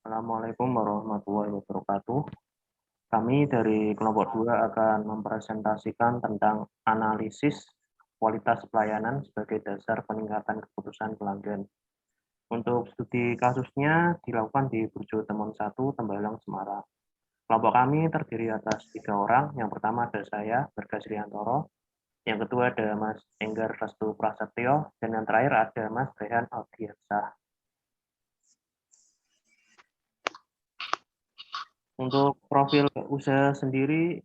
Assalamualaikum warahmatullahi wabarakatuh. Kami dari kelompok 2 akan mempresentasikan tentang analisis kualitas pelayanan sebagai dasar peningkatan keputusan pelanggan. Untuk studi kasusnya dilakukan di Burjo Temon 1, Tembalang, Semarang. Kelompok kami terdiri atas 3 orang. Yang pertama ada saya, Bergas Riantoro. Yang kedua ada Mas Enggar Restu Prasetyo. Dan yang terakhir ada Mas Rehan Aldiansah. Untuk profil usaha sendiri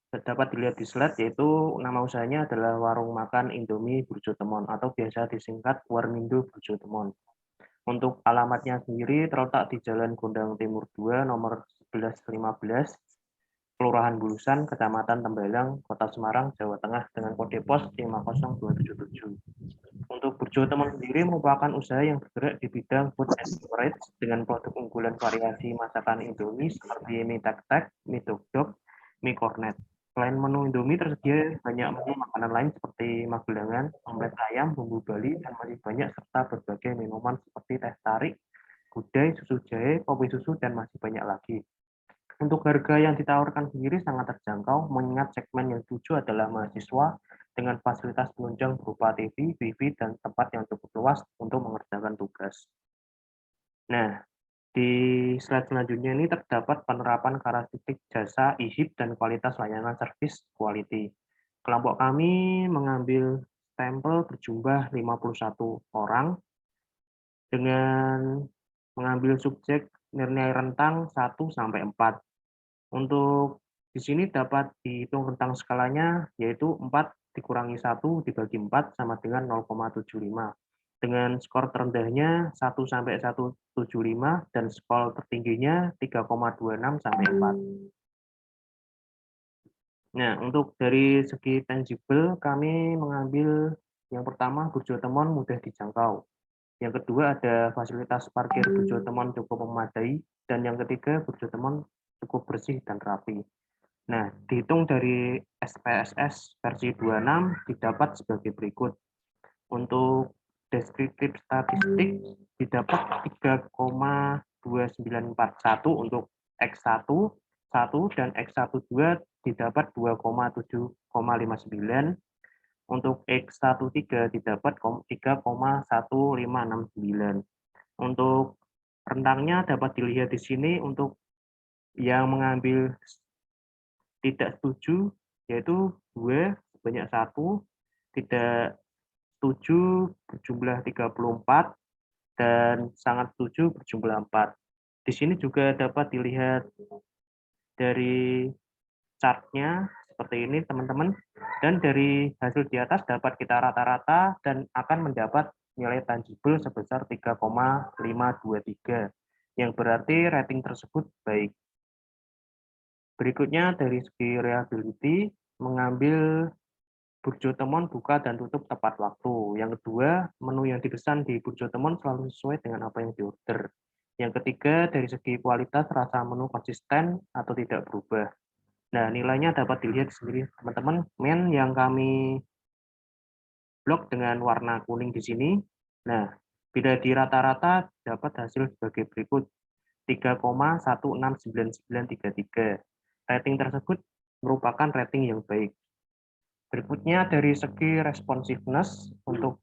dapat dilihat di slide, yaitu nama usahanya adalah Warung Makan Indomie Burjo Temon atau biasa disingkat Warmindo Burjo Temon. Untuk alamatnya sendiri terletak di Jalan Gondang Timur 2 nomor 1115, Kelurahan Bulusan, Kecamatan Tembalang, Kota Semarang, Jawa Tengah dengan kode pos 50277. Untuk Burjo Temon sendiri merupakan usaha yang bergerak di bidang food and beverage dengan produk unggulan variasi masakan Indomie seperti mie tek-tek, mie dok-dok, mie kornet. Selain menu Indomie, tersedia banyak menu makanan lain seperti magelangan, omelet ayam, bumbu Bali, dan masih banyak serta berbagai minuman seperti teh tarik, gudai, susu jahe, kopi susu, dan masih banyak lagi. Untuk harga yang ditawarkan sendiri sangat terjangkau, mengingat segmen yang dituju adalah mahasiswa dengan fasilitas penunjang berupa TV, Wifi, dan tempat yang cukup luas untuk mengerjakan tugas. Nah, di slide selanjutnya ini terdapat penerapan karakteristik jasa, IHIP, dan kualitas layanan service quality. Kelompok kami mengambil sampel berjumlah 51 orang dengan mengambil subjek nilai rentang 1 sampai 4. Untuk di sini dapat dihitung rentang skalanya, yaitu 4 dikurangi 1 dibagi 4 sama dengan 0,75. Dengan skor terendahnya 1 sampai 1,75 dan skor tertingginya 3,26 sampai 4. Nah, untuk dari segi tangible, kami mengambil yang pertama Burjo Temon mudah dijangkau. Yang kedua ada fasilitas parkir Burjo Temon cukup memadai. Dan yang ketiga Burjo Temon cukup bersih dan rapi. Nah, dihitung dari SPSS versi 26 didapat sebagai berikut. Untuk deskriptif statistik didapat 3,2941 untuk X1, 1 dan X12 didapat 2,7,59. Untuk X13 didapat 3,1569. Untuk rentangnya dapat dilihat di sini. Untuk yang mengambil tidak setuju yaitu 2 sebanyak 1, tidak setuju berjumlah 34, dan sangat setuju berjumlah 4. Di sini juga dapat dilihat dari chart-nya seperti ini teman-teman, dan dari hasil di atas dapat kita rata-rata dan akan mendapat nilai tangible sebesar 3,523, yang berarti rating tersebut baik. Berikutnya dari segi reliability, mengambil Burjo Temon buka dan tutup tepat waktu. Yang kedua, menu yang dipesan di Burjo Temon selalu sesuai dengan apa yang diorder. Yang ketiga, dari segi kualitas rasa menu konsisten atau tidak berubah. Nah, nilainya dapat dilihat sendiri teman-teman. Men yang kami blok dengan warna kuning di sini. Nah, bila di rata-rata dapat hasil sebagai berikut. 3,169933. Rating tersebut merupakan rating yang baik. Berikutnya dari segi responsiveness, untuk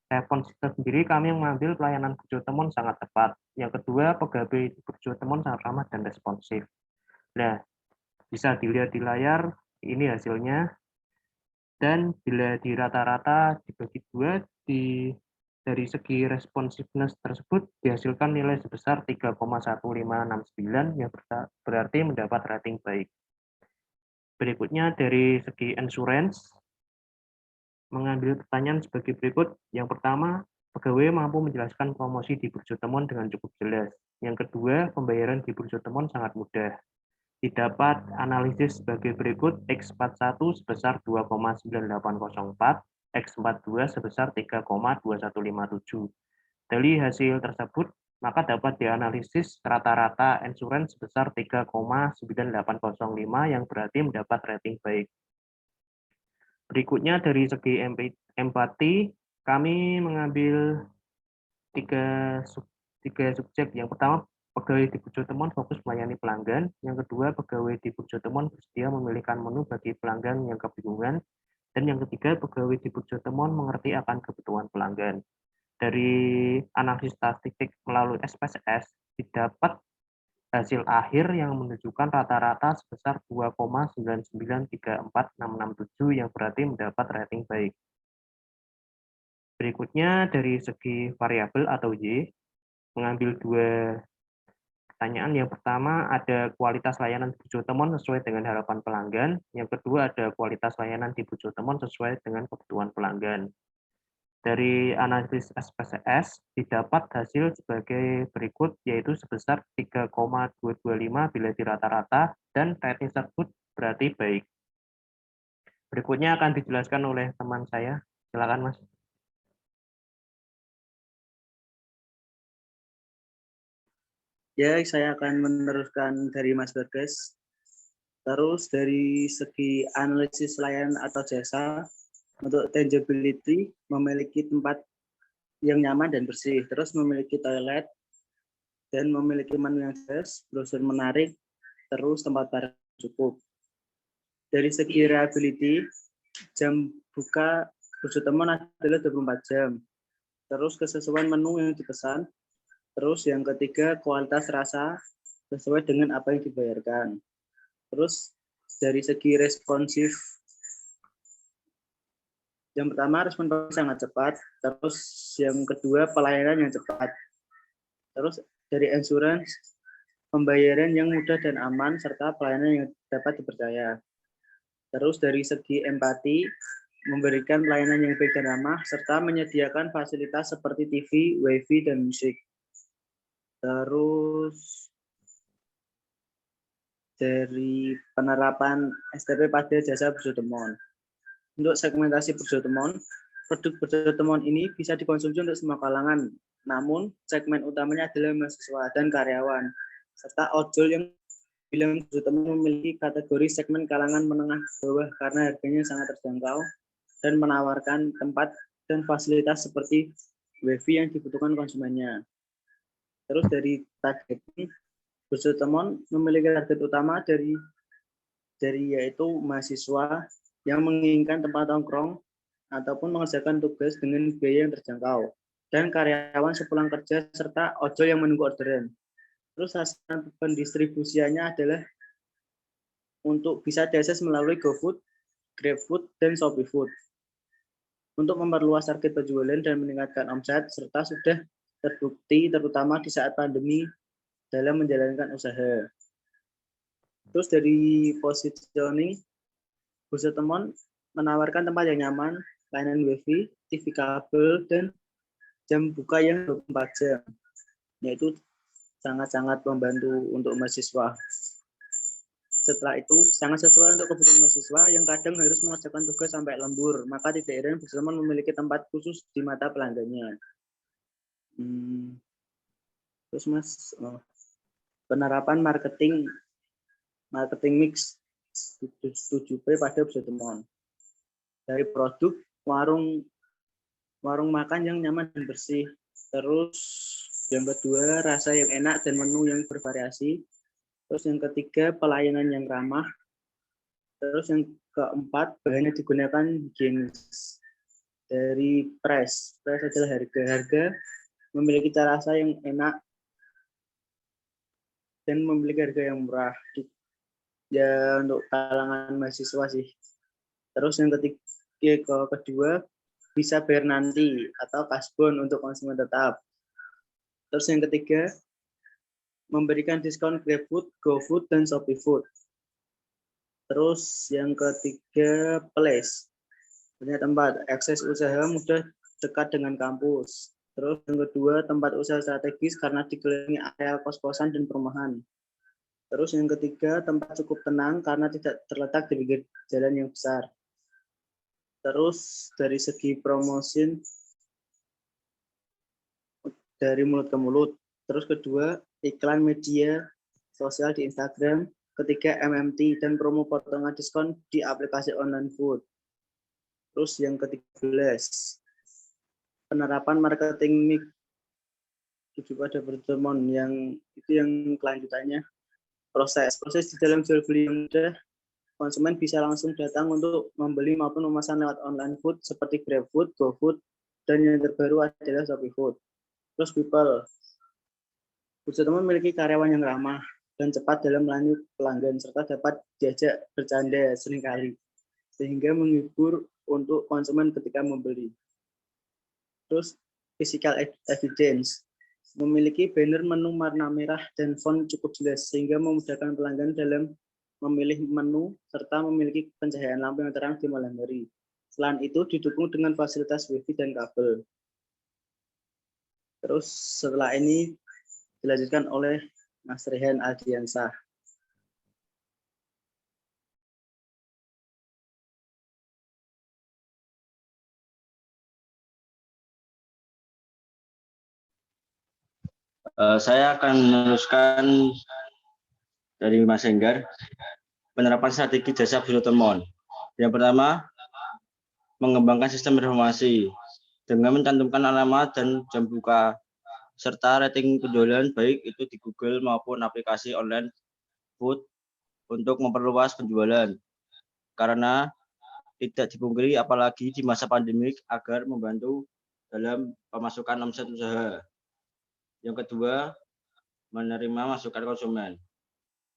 responsiveness sendiri kami mengambil pelayanan Burjo Temon sangat tepat. Yang kedua, pegawai di Burjo Temon sangat ramah dan responsif. Nah, bisa dilihat di layar, ini hasilnya. Dan bila di rata-rata dibagi 2, dari segi responsiveness tersebut dihasilkan nilai sebesar 3,1569 yang berarti mendapat rating baik. Berikutnya dari segi insurance, mengambil pertanyaan sebagai berikut. Yang pertama, pegawai mampu menjelaskan promosi di Burjo Temon dengan cukup jelas. Yang kedua, pembayaran di Burjo Temon sangat mudah. Didapat analisis sebagai berikut. X41 sebesar 2,9804, X42 sebesar 3,2157. Dari hasil tersebut, maka dapat dianalisis rata-rata insurance sebesar 3,9805 yang berarti mendapat rating baik. Berikutnya dari segi empati, kami mengambil tiga subjek. Yang pertama, Pegawai di Burjo Temon fokus melayani pelanggan. Yang kedua, pegawai di Burjo Temon bersedia memilihkan menu bagi pelanggan yang kebingungan. Dan yang ketiga, pegawai di Burjo Temon mengerti akan kebutuhan pelanggan. Dari analisis statistik melalui SPSS, didapat hasil akhir yang menunjukkan rata-rata sebesar 2,9934667 yang berarti mendapat rating baik. Berikutnya dari segi variabel atau Y, mengambil dua pertanyaan. Yang pertama ada kualitas layanan di Burjo Temon sesuai dengan harapan pelanggan. Yang kedua ada kualitas layanan di Burjo Temon sesuai dengan kebutuhan pelanggan. Dari analisis SPSS didapat hasil sebagai berikut, yaitu sebesar 3,225 bila di rata-rata dan rating tersebut berarti baik. Berikutnya akan dijelaskan oleh teman saya. Silakan, Mas. Ya, saya akan meneruskan dari Mas Bagas. Terus dari segi analisis layanan atau jasa, untuk tangibility memiliki tempat yang nyaman dan bersih, terus memiliki toilet, dan memiliki menu yang jelas, brosur menarik, terus tempat parkir cukup. Dari segi reliability, jam buka Burjo Temon adalah 24 jam. Terus kesesuaian menu yang dipesan. Terus yang ketiga, kualitas rasa sesuai dengan apa yang dibayarkan. Terus dari segi responsif, yang pertama respon sangat cepat. Terus yang kedua, pelayanan yang cepat. Terus dari insurance, pembayaran yang mudah dan aman, serta pelayanan yang dapat dipercaya. Terus dari segi empati, memberikan pelayanan yang baik dan ramah, serta menyediakan fasilitas seperti TV, WiFi, dan musik. Terus dari penerapan STP pada jasa Burjo Temon. Untuk segmentasi Burjo Temon, produk Burjo Temon ini bisa dikonsumsi untuk semua kalangan, namun segmen utamanya adalah mahasiswa dan karyawan, serta ojol yang bilang Burjo Temon memiliki kategori segmen kalangan menengah bawah karena harganya sangat terjangkau dan menawarkan tempat dan fasilitas seperti WiFi yang dibutuhkan konsumennya. Terus dari target, Burjo Temon memiliki target utama dari yaitu mahasiswa yang menginginkan tempat nongkrong ataupun mengerjakan tugas dengan biaya yang terjangkau, dan karyawan sepulang kerja serta ojol yang menunggu orderan. Terus hasil pendistribusiannya adalah untuk bisa diakses melalui GoFood, GrabFood, dan ShopeeFood. Untuk memperluas target penjualan dan meningkatkan omset, serta sudah terbukti terutama di saat pandemi dalam menjalankan usaha. Terus dari positioning, Burjo Temon menawarkan tempat yang nyaman, layanan WiFi, TV kabel, dan jam buka yang 24 jam, yaitu sangat-sangat membantu untuk mahasiswa. Setelah itu, sangat sesuai untuk kebutuhan mahasiswa yang kadang harus mengerjakan tugas sampai lembur, maka tidak heran Burjo Temon memiliki tempat khusus di mata pelanggannya. Terus Mas, penerapan marketing mix 7P pada Burjo Temon. Dari produk, warung makan yang nyaman dan bersih. Terus yang kedua, rasa yang enak dan menu yang bervariasi. Terus yang ketiga, pelayanan yang ramah. Terus yang keempat, bahan yang digunakan higienis. Dari price adalah harga memiliki cita rasa yang enak dan memiliki harga yang murah. Ya untuk kalangan mahasiswa sih. Terus yang ketiga, kedua, bisa bayar nanti atau kasbon untuk konsumen tetap. Terus yang ketiga, memberikan diskon GrabFood, GoFood, dan ShopeeFood. Terus yang ketiga, place. Punya tempat, akses usaha mudah dekat dengan kampus. Terus yang kedua, tempat usaha strategis karena dikelilingi area kos-kosan dan perumahan. Terus yang ketiga, tempat cukup tenang karena tidak terletak di pinggir jalan yang besar. Terus dari segi promosi, dari mulut ke mulut. Terus kedua, iklan media sosial di Instagram. Ketiga, MMT dan promo potongan diskon di aplikasi online food. Terus yang ke-13, penerapan marketing mix tuju pada pertemuan yang kelanjutannya proses di dalam jual beli yang mudah. Konsumen bisa langsung datang untuk membeli maupun memesan lewat online food seperti GrabFood, GoFood, dan yang terbaru adalah ShopeeFood. Terus people, Burjotemon memiliki karyawan yang ramah dan cepat dalam melayani pelanggan serta dapat diajak bercanda seringkali sehingga menghibur untuk konsumen ketika membeli. Terus physical evidence, memiliki banner menu warna merah dan font cukup jelas sehingga memudahkan pelanggan dalam memilih menu serta memiliki pencahayaan lampu yang terang di malam hari. Selain itu didukung dengan fasilitas wifi dan kabel. Terus setelah ini dilanjutkan oleh Mas Rehan Aldiansah. Saya akan meneruskan dari Mas Enggar, penerapan strategi jasa Burjotemon. Yang pertama, mengembangkan sistem informasi dengan mencantumkan alamat dan jam buka, serta rating penjualan baik itu di Google maupun aplikasi online food untuk memperluas penjualan. Karena tidak dipungkiri apalagi di masa pandemik agar membantu dalam pemasukan omset usaha. Yang kedua, menerima masukan konsumen.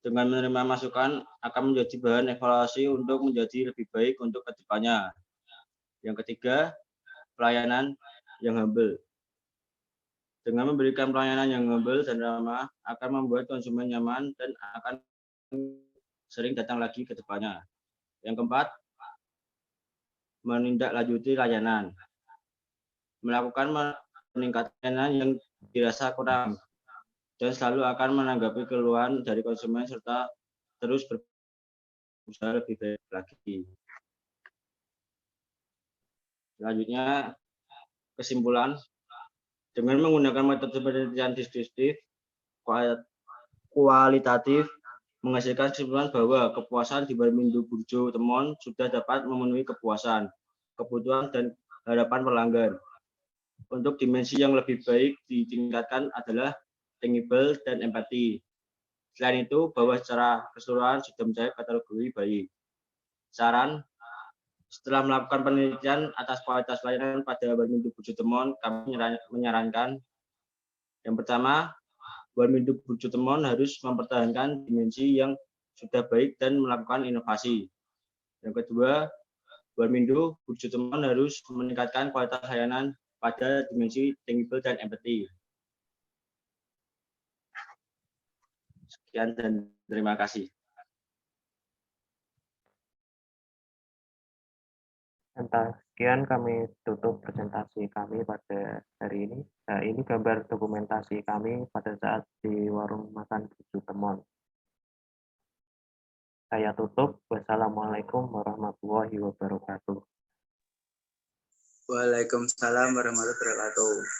Dengan menerima masukan akan menjadi bahan evaluasi untuk menjadi lebih baik untuk kedepannya. Yang ketiga, pelayanan yang humble. Dengan memberikan pelayanan yang humble dan ramah akan membuat konsumen nyaman dan akan sering datang lagi ke depannya. Yang keempat, menindaklanjuti layanan. Melakukan peningkatan yang dirasa kurang dan selalu akan menanggapi keluhan dari konsumen serta terus berusaha lebih baik lagi. Selanjutnya, kesimpulan, dengan menggunakan metode penelitian deskriptif kualitatif menghasilkan kesimpulan bahwa kepuasan di Warmindo Burjotemon sudah dapat memenuhi kepuasan, kebutuhan, dan harapan pelanggan. Untuk dimensi yang lebih baik ditingkatkan adalah tangible dan empati. Selain itu, bahwa secara keseluruhan sudah mencapai kategori baik. Saran, setelah melakukan penelitian atas kualitas layanan pada Warmindo Burjotemon, kami menyarankan yang pertama, Warmindo Burjotemon harus mempertahankan dimensi yang sudah baik dan melakukan inovasi. Yang kedua, Warmindo Burjotemon harus meningkatkan kualitas layanan pada dimensi tangible dan empati. Sekian dan terima kasih. Sekian kami tutup presentasi kami pada hari ini. Nah, ini gambar dokumentasi kami pada saat di warung makan Burjotemon. Saya tutup. Wassalamualaikum warahmatullahi wabarakatuh. Waalaikumsalam warahmatullahi wabarakatuh.